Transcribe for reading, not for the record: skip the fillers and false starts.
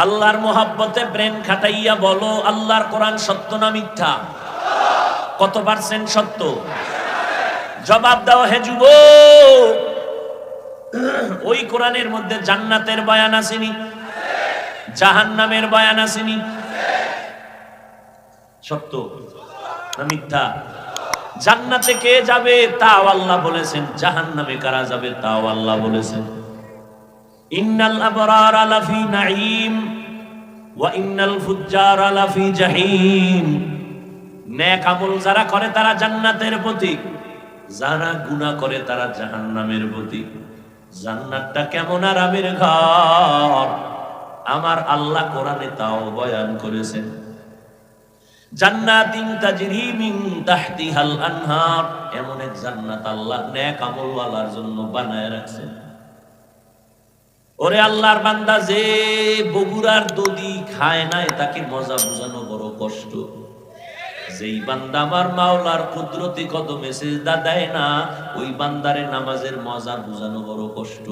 আল্লাহর মোহাব্বতে ব্রেন খাটাইয়া বলো, আল্লাহর কোরআন সত্য না মিথ্যা? কত পার্সেন্ট সত্য? জবাব দাও হে যুবক। ওই কোরআনের মধ্যে জান্নাতের বয়ান আসেনি? জাহান্নামের বয়ান আসেনি? সত্য না মিথ্যা? জান্নাতে কে যাবে তাও আল্লাহ বলেছেন, জাহান্নামে কারা যাবে তাও আল্লাহ বলেছেন। ইন্নাল আবরারা লাফি নাঈম ওয়া ইন্নাল ফুজ্জারা লাফি জাহিম। নেক আমল যারা করে তারা জান্নাতের প্রতীক, যারা গুনাহ করে তারা জাহান্নামের প্রতীক। জান্নাতটা কেমন আরামের ঘর আমার আল্লাহ কোরআনে তাও বয়ান করেছেন। জান্নাতিন তাজরি মিন তাহতিহাল আনহার, এমন এক জান্নাত আল্লাহ নেক আমলওয়ালার জন্য বানায় রাখছেন। ওরে আল্লাহর বান্দা, যে বগুড়ার দধি খায় নাই তাকে মজা বুঝানো বড় কষ্ট। যেই বান্দা আমার মাওলার কুদরতি কদমে সিজদা দেয় না, ওই বান্দারে নামাজের মজা বুঝানো বড় কষ্ট।